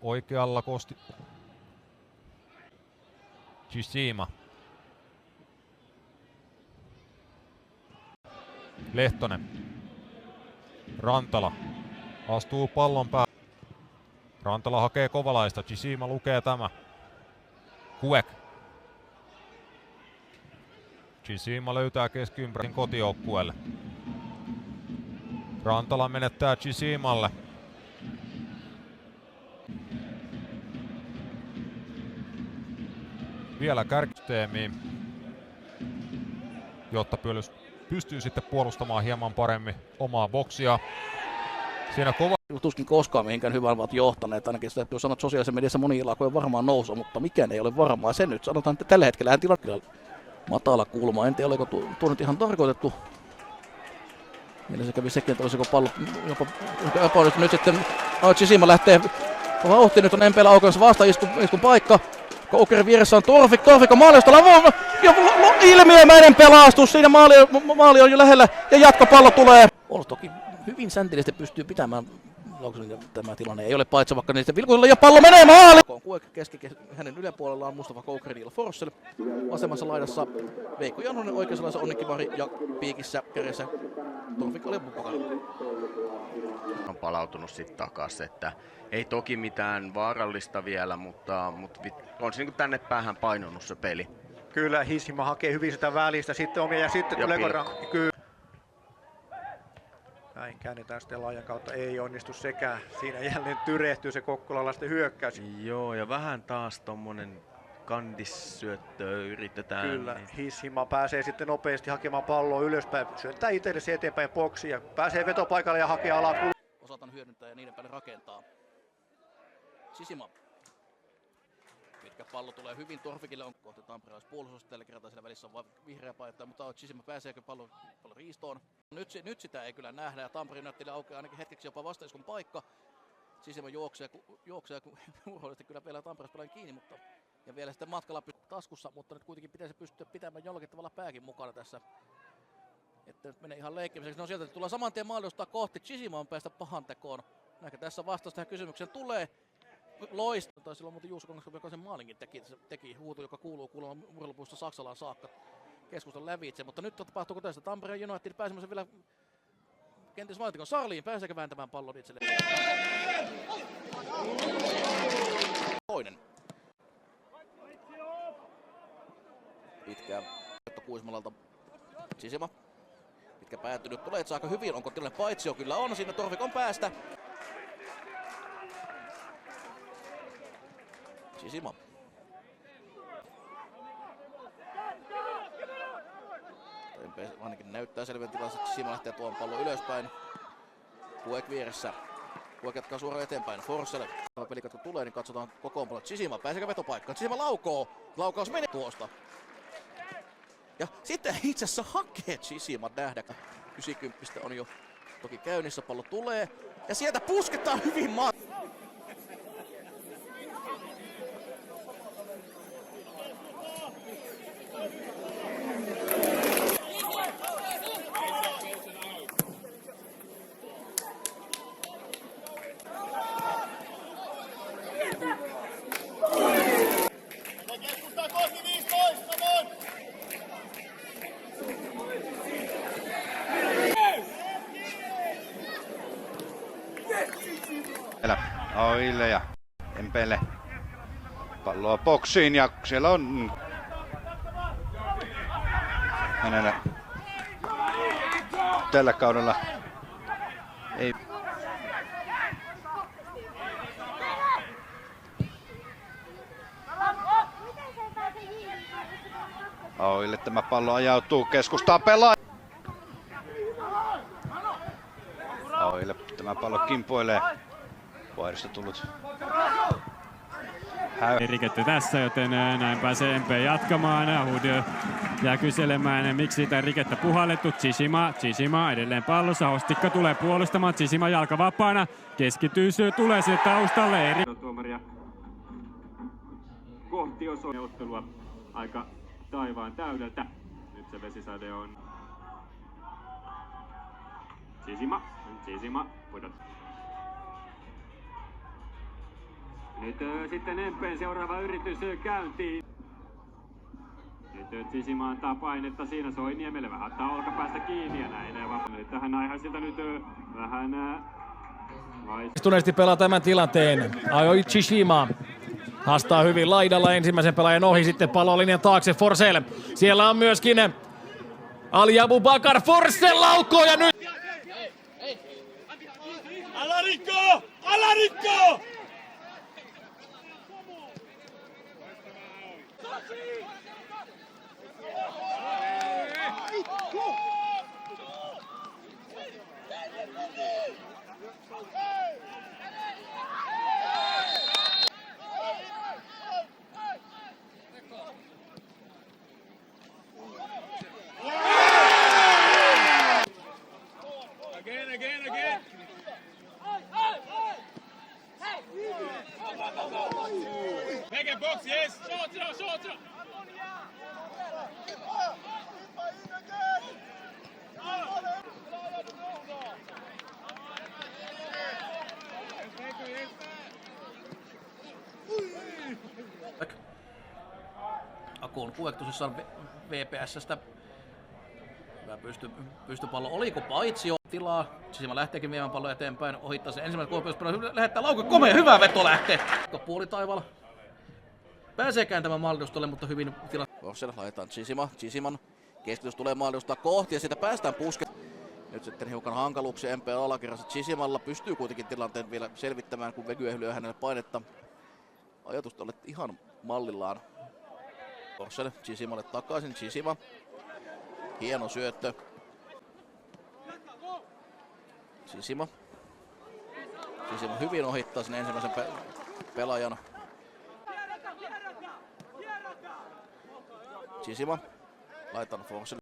Oikealla Kosti. Chisima. Lehtonen. Rantala. Astuu pallon päälle. Rantala hakee Kovalaista. Chisima lukee tämä. Kuek. Chisima löytää keskiympäristön kotijoukkueelle. Rantala menettää Chisimalle. Vielä kärkisysteemiin, jotta pystyy sitten puolustamaan hieman paremmin omaa boksia. Siinä kova. Tuskin koskaan mihinkään hyvän ovat johtaneet, ainakin sitä täytyy sanoa, että sosiaalisessa mediassa moni ilakoja varmaan nousua, mutta mikään ei ole varmaa. Sen nyt sanotaan, että tällä hetkellä hän tilanne matala kulma. En tiedä, oliko tuo nyt ihan tarkoitettu. Mielessä kävi sekin, että olisiko pallo jopa nyt sitten Chisima lähtee vauhtiin. Nyt on Empelä aukensa vastaiskun paikka. Koukerin vieressä on Torfik on maalista ilmiömäinen pelastus. Siinä maali on jo lähellä ja jatkopallo tulee. Olos toki hyvin säntillisesti pystyy pitämään. Tämä tilanne ei ole paitsi vaikka niistä vilkuilla ja pallo menee maaliin. Kuek hänen yläpuolellaan Mustafa Koukerin Forssell. Vasemmassa laidassa Veikko Janonen, oikeassa laidassa Onni Kivari ja piikissä kädessä Torfik oli mukana. On palautunut sitten takaisin, että ei toki mitään vaarallista vielä, mutta on se niin tänne päähän painunut se peli. Kyllä, Hisima hakee hyvin sitä välistä, sitten omia ja sitten tulee kyllä. Näin käännetään sitten laajan kautta, ei onnistu sekään. Siinä jälleen tyrehtyy se kokkolalaisten hyökkäys. Joo, ja vähän taas tommonen kandissyöttö yritetään. Kyllä, niin. Hisima pääsee sitten nopeasti hakemaan palloa ylöspäin, syöttää itsellesi eteenpäin boksia, pääsee vetopaikalle ja hakee alaa. Osataan hyödyntää ja niiden päälle rakentaa. Chisima. Pitkä pallo tulee hyvin Torfikille, on kohti tamperelaispuolustus. Tällä kertaa siellä välissä on vain vihreä paita, mutta Chisima pääseekö pallo riistoon. Nyt sitä ei kyllä nähdä ja Tampere näytteli aukeaa ainakin hetkeksi jopa vastaiskun paikka. Chisima juoksee kun urheilusti kyllä vielä Tamperelaispelaajan kiinni, mutta ja vielä sitten matkalla taskussa, mutta nyt kuitenkin pitäisi pystyä pitämään jollakin tavalla pääkin mukana tässä. Että nyt menee ihan leikkimiseksi. No sieltä tulee saman tien mahdollistaa kohti. Chisima on päästä pahan tekoon. Näinkä tässä vastaus tähän kysymykseen tulee. Loista. Tai silloin muuten Juuso Kongaskoski, joka sen maalinkin teki huuto, joka kuuluu kuulemma urheilupuistosta Saksalaan saakka keskustan lävitse. Mutta nyt tapahtuuko tästä Tampereen United pääsemässä vielä kenties maalintikon Sarliin. Pääseekö vääntämään pallon itselleen? Toinen. Pitkää Kuismalalta Chisima. Pitkä päättynyt tulee, että saako hyvin. Onko tilanne paitsio? Kyllä on. Siinä Torfik on päästä. Chisima. Ainakin näyttää selvän tilassa, että Chisima lähtee tuon pallon ylöspäin. Kuek vieressä. Kuek jatkaa suoraan eteenpäin. Forssell. Tämä pelikatko tulee, niin katsotaan kokoonpano. Chisima. Pääseekö vetopaikkaan? Chisima laukoo. Laukaus menee tuosta. Ja sitten itse asiassa hakee Chisima nähdä. 90 on jo toki käynnissä. Pallo tulee. Ja sieltä pusketaan hyvin Oille ja Empele. Palloa boksiin ja siellä on hänellä tällä kaudella ei Oille tämä pallo ajautuu keskustaan pelaa. Oille tämä pallo kimpoilee. Vaihdosta tullut. Riketty tässä, joten näin pääsee MP jatkamaan. Hud jää kyselemään, miksi sitä rikettä puhallettu. Chisima edelleen pallossa. Hostikka tulee puolustamaan. Chisima jalka vapaana. Keskittyy, tulee sinne taustalle. Tuomaria kohti ottelua aika taivaan täydeltä. Nyt se vesisade on Chisima pudot. Nyt sitten Empeen seuraava yritys käyntiin. Nyt Sisima antaa painetta siinä Soiniemelle, vähän ottaa olkapäästä kiinni ja näin. Eli tähän Aihaisilta nyt vähän Istuneesti pelaa tämän tilanteen. Ajoi Chishima. Haastaa hyvin laidalla ensimmäisen pelaajan ohi, sitten pallolinjan taakse Forsell. Siellä on myöskin Ali Abubakar. Forsell laukoo ja nyt... Alarikko! Alarikko! Again. Make a box, yes. Short. Akun kuektusessa VPS:stä. Hyvä pystypallo. Oliko paitsio tilaa? Sisima lähteekin viemään pallon eteenpäin. Ohittaa sen ensimmäinen kohtaus. Lähettää laukun. Komea, hyvä veto lähtee. Puoli taivaalla. Pääsee kääntämään maalidustolle, mutta hyvin tila. Forsell laitetaan Chisiman. Keskitys tulee maalidusta kohti ja siitä päästään Nyt sitten hiukan hankaluuksia MP alakerrassa. Chisimalla pystyy kuitenkin tilanteen vielä selvittämään, kun Vegyä lyö hänelle painetta. Ajatusta olet ihan mallillaan. Forsell Chisimalle takaisin. Chisima. Hieno syöttö. Sisima hyvin ohittaa sen ensimmäisen pelaajan. Sisima. Laitan Forsell.